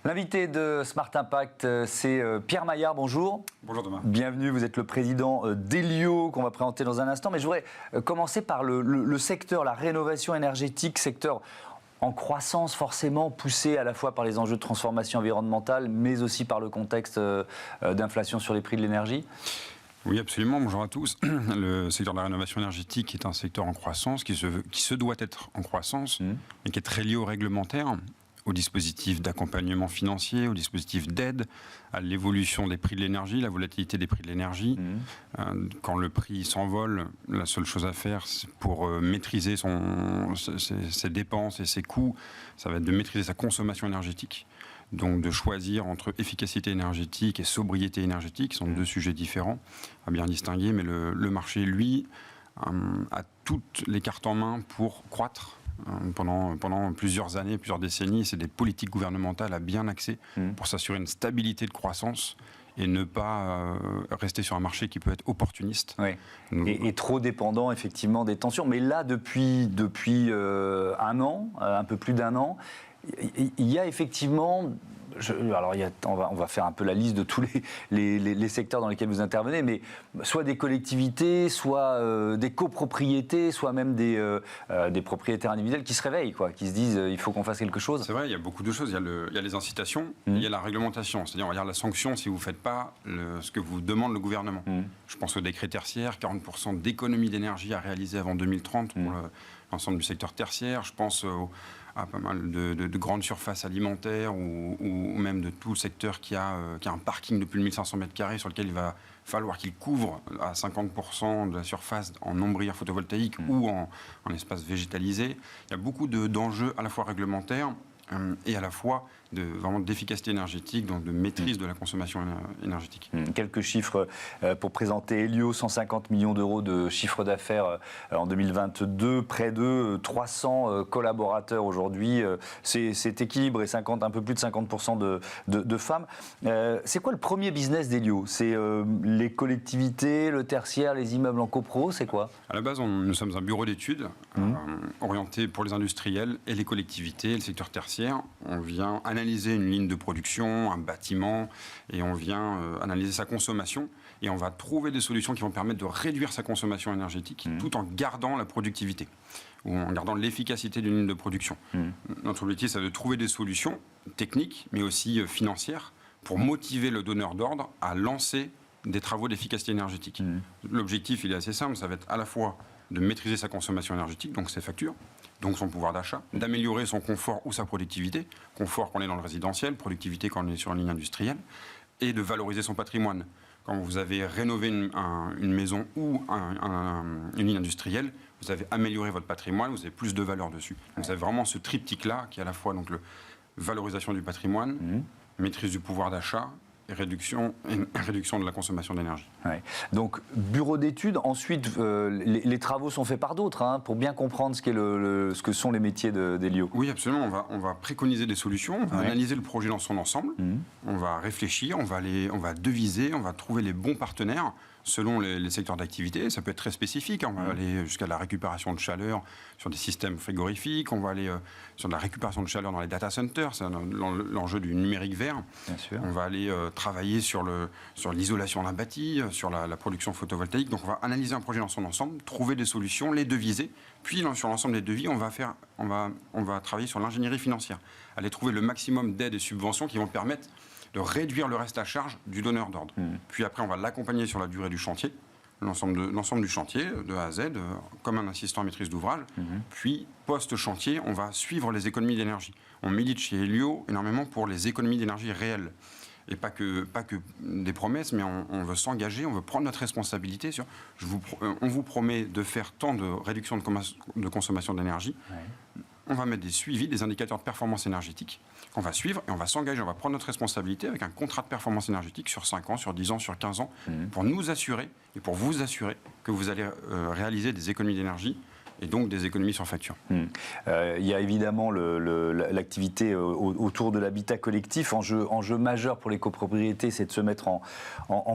L'invité de Smart Impact, c'est Pierre Maillard. Bonjour. Bonjour Thomas. Bienvenue, vous êtes le président d'Elio, qu'on va présenter dans un instant. Mais je voudrais commencer par le secteur, la rénovation énergétique, secteur en croissance forcément, poussé à la fois par les enjeux de transformation environnementale, mais aussi par le contexte d'inflation sur les prix de l'énergie. Oui, absolument. Bonjour à tous. Le secteur de la rénovation énergétique est un secteur en croissance, qui se doit être en croissance, mais qui est très lié au réglementaire, au dispositif d'accompagnement financier, au dispositif d'aide, à l'évolution des prix de l'énergie, la volatilité des prix de l'énergie. Quand le prix s'envole, la seule chose à faire c'est pour maîtriser ses dépenses et ses coûts, ça va être de maîtriser sa consommation énergétique. Donc de choisir entre efficacité énergétique et sobriété énergétique, qui sont deux sujets différents, à bien distinguer, mais le marché, lui, a toutes les cartes en main pour croître pendant plusieurs années, plusieurs décennies. C'est des politiques gouvernementales à bien axer pour s'assurer une stabilité de croissance et ne pas rester sur un marché qui peut être opportuniste. Oui. Et trop dépendant effectivement des tensions. Mais là, depuis un an, un peu plus d'un an, il y a effectivement... on va faire un peu la liste de tous les secteurs dans lesquels vous intervenez, mais soit des collectivités, soit des copropriétés, soit même des propriétaires individuels qui se réveillent, qui se disent il faut qu'on fasse quelque chose. C'est vrai, il y a beaucoup de choses. Il y a les incitations, il y a la réglementation. C'est-à-dire, on va dire la sanction si vous ne faites pas ce que vous demande le gouvernement. Je pense au décret tertiaire, 40% d'économie d'énergie à réaliser avant 2030 pour l'ensemble du secteur tertiaire. Je pense à pas mal de grandes surfaces alimentaires ou même de tout le secteur qui a un parking de plus de 1500 m² sur lequel il va falloir qu'il couvre à 50% de la surface en ombrière photovoltaïque ou en espace végétalisé. Il y a beaucoup d'enjeux à la fois réglementaires et à la fois vraiment d'efficacité énergétique, donc de maîtrise de la consommation énergétique. Quelques chiffres pour présenter Elio, 150 millions d'euros de chiffre d'affaires en 2022, près de 300 collaborateurs aujourd'hui, c'est équilibré, un peu plus de 50% de femmes. C'est quoi le premier business d'Elio? C'est les collectivités, le tertiaire, les immeubles en copro, c'est quoi? À la base, nous sommes un bureau d'études orienté pour les industriels et les collectivités, le secteur tertiaire. On vient analyser une ligne de production, un bâtiment, et on vient analyser sa consommation, et on va trouver des solutions qui vont permettre de réduire sa consommation énergétique tout en gardant la productivité, ou en gardant l'efficacité d'une ligne de production. Notre objectif, c'est de trouver des solutions techniques, mais aussi financières, pour motiver le donneur d'ordre à lancer des travaux d'efficacité énergétique. L'objectif, il est assez simple, ça va être à la fois de maîtriser sa consommation énergétique, donc ses factures, donc son pouvoir d'achat, d'améliorer son confort ou sa productivité, confort quand on est dans le résidentiel, productivité quand on est sur une ligne industrielle, et de valoriser son patrimoine. Quand vous avez rénové une maison ou une ligne industrielle, vous avez amélioré votre patrimoine, vous avez plus de valeur dessus. Donc vous avez vraiment ce triptyque-là, qui est à la fois donc, valorisation du patrimoine, maîtrise du pouvoir d'achat, réduction de la consommation d'énergie. Ouais. Donc, bureau d'études. Ensuite, les travaux sont faits par d'autres, pour bien comprendre ce que sont les métiers d'Elio. Oui, absolument. On va préconiser des solutions, on va analyser le projet dans son ensemble, on va réfléchir, on va deviser, on va trouver les bons partenaires selon les secteurs d'activité. Ça peut être très spécifique. On va aller jusqu'à la récupération de chaleur sur des systèmes frigorifiques. On va aller sur de la récupération de chaleur dans les data centers. C'est l'enjeu du numérique vert. Bien sûr. On va aller travailler sur l'isolation d'un bâti, sur la production photovoltaïque. Donc on va analyser un projet dans son ensemble, trouver des solutions, les deviser. Puis sur l'ensemble des devis, on va travailler sur l'ingénierie financière. Aller trouver le maximum d'aides et subventions qui vont permettre de réduire le reste à charge du donneur d'ordre. Puis après, on va l'accompagner sur la durée du chantier, l'ensemble du chantier, de A à Z, comme un assistant à maîtrise d'ouvrage. Puis, post-chantier, on va suivre les économies d'énergie. On milite chez Elio énormément pour les économies d'énergie réelles. Et pas que des promesses, mais on veut s'engager, on veut prendre notre responsabilité sur... on vous promet de faire tant de réduction de consommation d'énergie. On va mettre des suivis, des indicateurs de performance énergétique qu'on va suivre et on va s'engager, on va prendre notre responsabilité avec un contrat de performance énergétique sur 5 ans, sur 10 ans, sur 15 ans, pour nous assurer et pour vous assurer que vous allez réaliser des économies d'énergie et donc des économies sur facture. Il y a évidemment l'activité autour de l'habitat collectif. Enjeu majeur pour les copropriétés, c'est de se mettre en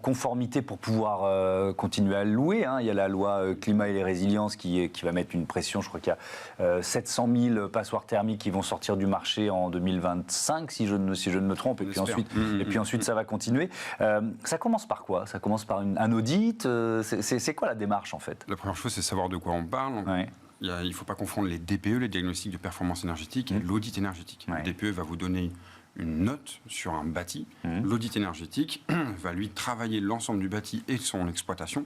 conformité pour pouvoir continuer à le louer. Il y a la loi climat et résilience qui va mettre une pression. Je crois qu'il y a 700 000 passoires thermiques qui vont sortir du marché en 2025, si je ne me trompe. Et puis ensuite, ça va continuer. Ça commence par quoi? Ça commence par un audit. C'est quoi la démarche en fait? La première chose, c'est savoir de quoi on parle. Ouais. Il ne faut pas confondre les DPE, les diagnostics de performance énergétique, et l'audit énergétique. Ouais. Le DPE va vous donner une note sur un bâti. L'audit énergétique va lui travailler l'ensemble du bâti et de son exploitation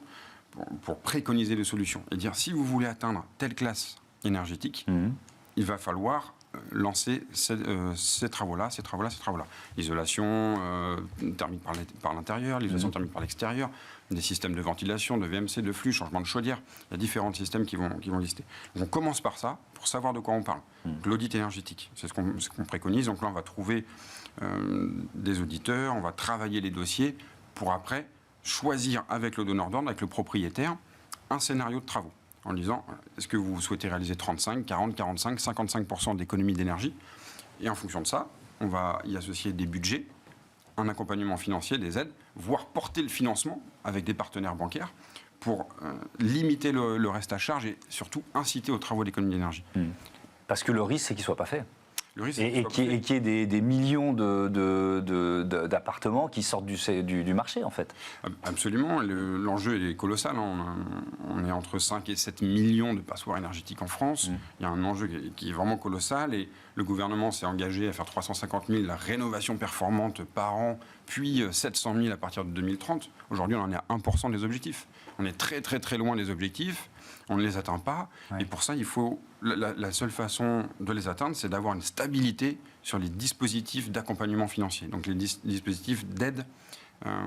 pour préconiser des solutions et dire si vous voulez atteindre telle classe énergétique, il va falloir lancer ces travaux-là. L'isolation thermique par l'intérieur, l'isolation thermique par l'extérieur, des systèmes de ventilation, de VMC, de flux, changement de chaudière. Il y a différents systèmes qui vont lister. Donc on commence par ça pour savoir de quoi on parle. L'audit énergétique, c'est ce qu'on préconise. Donc là, on va trouver des auditeurs, on va travailler les dossiers pour après choisir avec le donneur d'ordre, avec le propriétaire, un scénario de travaux. En disant, est-ce que vous souhaitez réaliser 35, 40, 45, 55% d'économie d'énergie? Et en fonction de ça, on va y associer des budgets, un accompagnement financier, des aides, voire porter le financement avec des partenaires bancaires pour limiter le reste à charge et surtout inciter aux travaux d'économie d'énergie. Parce que le risque, c'est qu'il ne soit pas fait. Et qu'il y ait des millions d'appartements qui sortent du marché, en fait. Absolument. L'enjeu est colossal. On est entre 5 et 7 millions de passoires énergétiques en France. Il y a un enjeu qui est vraiment colossal. Et le gouvernement s'est engagé à faire 350 000 rénovations performantes par an, puis 700 000 à partir de 2030. Aujourd'hui, on en est à 1% des objectifs. On est très, très, très loin des objectifs. On ne les atteint pas. Ouais. Et pour ça, il faut la seule façon de les atteindre, c'est d'avoir une stabilité sur les dispositifs d'accompagnement financier, donc les dispositifs d'aide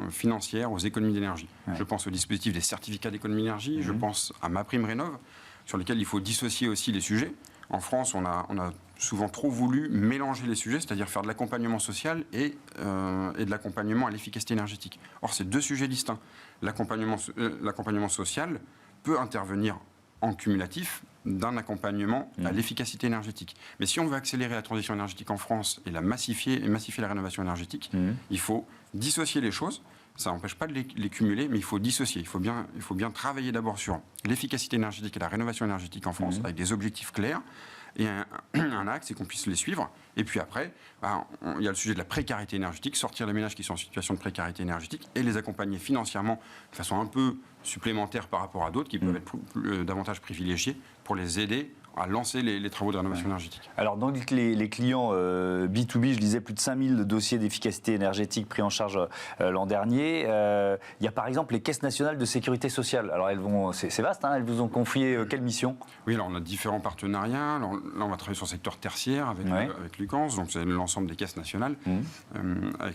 financière aux économies d'énergie. Ouais. Je pense au dispositif des certificats d'économie d'énergie, je pense à MaPrimeRénov', sur lesquels il faut dissocier aussi les sujets. En France, on a souvent trop voulu mélanger les sujets, c'est-à-dire faire de l'accompagnement social et de l'accompagnement à l'efficacité énergétique. Or, c'est deux sujets distincts. L'accompagnement social peut intervenir en cumulatif d'un accompagnement à l'efficacité énergétique. Mais si on veut accélérer la transition énergétique en France et massifier la rénovation énergétique, il faut dissocier les choses. Ça n'empêche pas de les cumuler, mais il faut dissocier. Il faut bien travailler d'abord sur l'efficacité énergétique et la rénovation énergétique en France, avec des objectifs clairs et un axe et qu'on puisse les suivre. Et puis après, il y a le sujet de la précarité énergétique, sortir les ménages qui sont en situation de précarité énergétique et les accompagner financièrement de façon un peu supplémentaire par rapport à d'autres qui peuvent être davantage privilégiés pour les aider à lancer les travaux de rénovation énergétique. Alors, dans les clients B2B, je disais plus de 5000 dossiers d'efficacité énergétique pris en charge l'an dernier. Il y a par exemple les caisses nationales de sécurité sociale. Alors, c'est vaste, elles vous ont confié quelle mission? Oui, alors on a différents partenariats. Alors, là, on va travailler sur le secteur tertiaire avec Lucans, donc c'est l'ensemble des caisses nationales,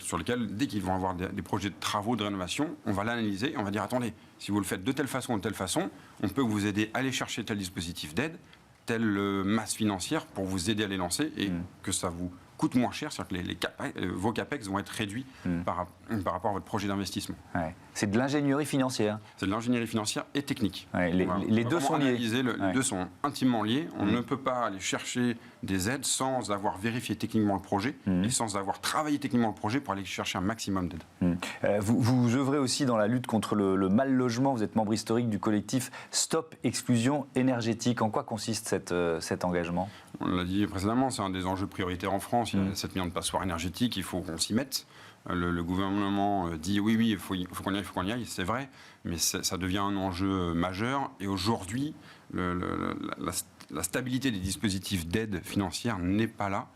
sur lesquelles, dès qu'ils vont avoir des projets de travaux de rénovation, on va l'analyser et on va dire, attendez, si vous le faites de telle façon ou de telle façon, on peut vous aider à aller chercher tel dispositif d'aide, telle masse financière pour vous aider à les lancer et que ça vous coûte moins cher, c'est-à-dire que vos CAPEX vont être réduits par rapport à votre projet d'investissement. Ouais. C'est de l'ingénierie financière. C'est de l'ingénierie financière et technique. Ouais, les deux sont liés. Les deux sont intimement liés. On ne peut pas aller chercher des aides sans avoir vérifié techniquement le projet et sans avoir travaillé techniquement le projet pour aller chercher un maximum d'aide. Vous œuvrez aussi dans la lutte contre le mal logement. Vous êtes membre historique du collectif Stop Exclusion Énergétique. En quoi consiste cet engagement? On l'a dit précédemment, c'est un des enjeux prioritaires en France. Il y a 7 millions de passoires énergétiques, il faut qu'on s'y mette. Le gouvernement dit oui, il faut qu'on y aille, c'est vrai, mais ça devient un enjeu majeur. Et aujourd'hui, la stabilité des dispositifs d'aide financière n'est pas là.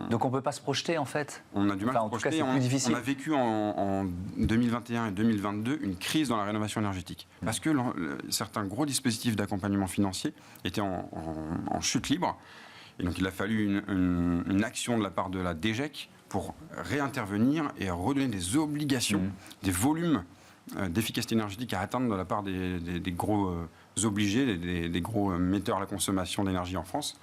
Donc on ne peut pas se projeter en fait. On a du mal à se projeter. Cas, c'est plus difficile. On a vécu en 2021 et 2022 une crise dans la rénovation énergétique. Parce que certains gros dispositifs d'accompagnement financier étaient en chute libre. Et donc il a fallu une action de la part de la DGEC pour réintervenir et redonner des obligations, des volumes d'efficacité énergétique à atteindre de la part des gros obligés, des gros metteurs à la consommation d'énergie en France.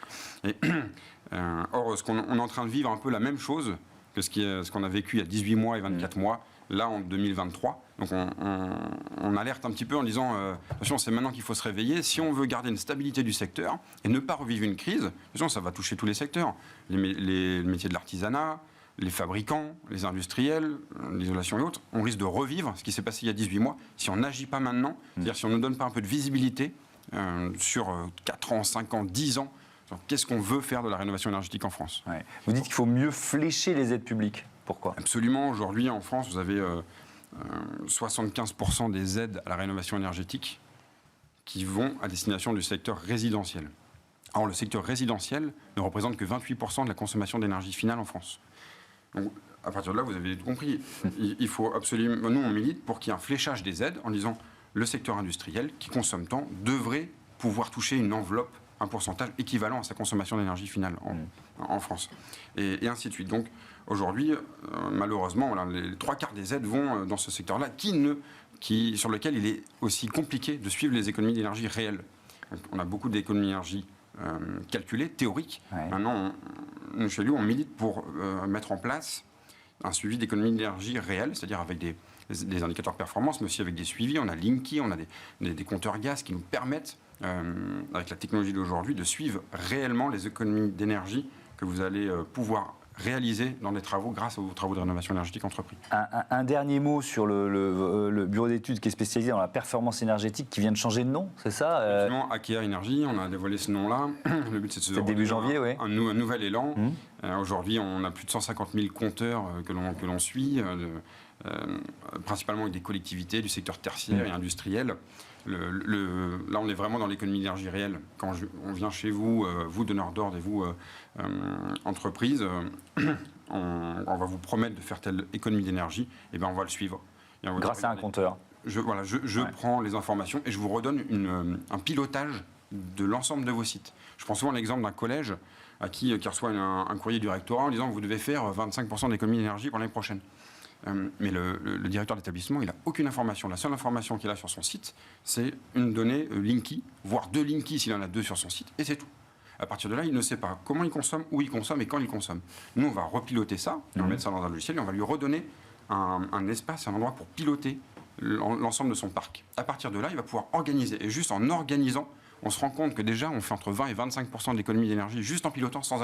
Or, on est en train de vivre un peu la même chose que ce qu'on a vécu il y a 18 mois et 24 mois. là en 2023. Donc on alerte un petit peu en disant attention, c'est maintenant qu'il faut se réveiller. Si on veut garder une stabilité du secteur et ne pas revivre une crise, attention, ça va toucher tous les secteurs. Les métiers de l'artisanat, les fabricants, les industriels, l'isolation et autres. On risque de revivre ce qui s'est passé il y a 18 mois si on n'agit pas maintenant. C'est-à-dire si on ne donne pas un peu de visibilité sur 4 ans, 5 ans, 10 ans, qu'est-ce qu'on veut faire de la rénovation énergétique en France. Ouais. Vous dites qu'il faut mieux flécher les aides publiques. Pourquoi ? Absolument. Aujourd'hui, en France, vous avez 75% des aides à la rénovation énergétique qui vont à destination du secteur résidentiel. Or, le secteur résidentiel ne représente que 28% de la consommation d'énergie finale en France. Donc, à partir de là, vous avez tout compris. Il faut absolument... Nous, on milite pour qu'il y ait un fléchage des aides en disant le secteur industriel qui consomme tant devrait pouvoir toucher une enveloppe, un pourcentage équivalent à sa consommation d'énergie finale en France. Et ainsi de suite. Donc, aujourd'hui, malheureusement, voilà, les 3/4 des aides vont dans ce secteur-là sur lequel il est aussi compliqué de suivre les économies d'énergie réelles. Donc, on a beaucoup d'économies d'énergie calculées, théoriques. Ouais. Maintenant, nous, chez nous, on milite pour mettre en place un suivi d'économies d'énergie réelles, c'est-à-dire avec des indicateurs de performance, mais aussi avec des suivis. On a Linky, on a des compteurs gaz qui nous permettent, avec la technologie d'aujourd'hui, de suivre réellement les économies d'énergie que vous allez pouvoir réaliser dans des travaux grâce aux travaux de rénovation énergétique entrepris. Un dernier mot sur le bureau d'études qui est spécialisé dans la performance énergétique qui vient de changer de nom, c'est ça Effectivement, Akea Énergie, on a dévoilé ce nom-là. Le but, c'est de se donner début janvier, oui. un nouvel élan. Aujourd'hui, on a plus de 150 000 compteurs que l'on suit, principalement avec des collectivités du secteur tertiaire et industriel. Là, on est vraiment dans l'économie d'énergie réelle. Quand on vient chez vous, vous donneurs d'ordre et vous, entreprises, on va vous promettre de faire telle économie d'énergie, et bien on va le suivre. Grâce à un compteur. Je prends les informations et je vous redonne un pilotage de l'ensemble de vos sites. Je prends souvent l'exemple d'un collège qui reçoit un courrier du rectorat en disant que vous devez faire 25% d'économie d'énergie pour l'année prochaine. Mais le directeur d'établissement, il n'a aucune information. La seule information qu'il a sur son site, c'est une donnée Linky, voire 2 Linky s'il en a 2 sur son site, et c'est tout. À partir de là, il ne sait pas comment il consomme, où il consomme et quand il consomme. Nous, on va repiloter ça, et on va mettre ça dans un logiciel, et on va lui redonner un espace, un endroit pour piloter l'ensemble de son parc. À partir de là, il va pouvoir organiser. Et juste en organisant, on se rend compte que déjà, on fait entre 20 et 25% d'économie d'énergie juste en pilotant, sans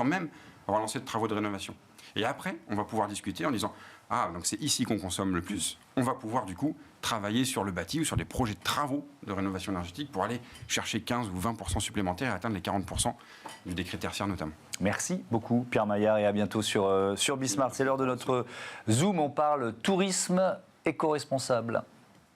même avoir lancé de travaux de rénovation. Et après, on va pouvoir discuter en disant « Ah, donc c'est ici qu'on consomme le plus ». On va pouvoir, du coup, travailler sur le bâti ou sur des projets de travaux de rénovation énergétique pour aller chercher 15 ou 20% supplémentaires et atteindre les 40% du décret tertiaire notamment. Merci beaucoup, Pierre Maillard, et à bientôt sur Bismart. C'est l'heure de notre Zoom. On parle tourisme éco-responsable.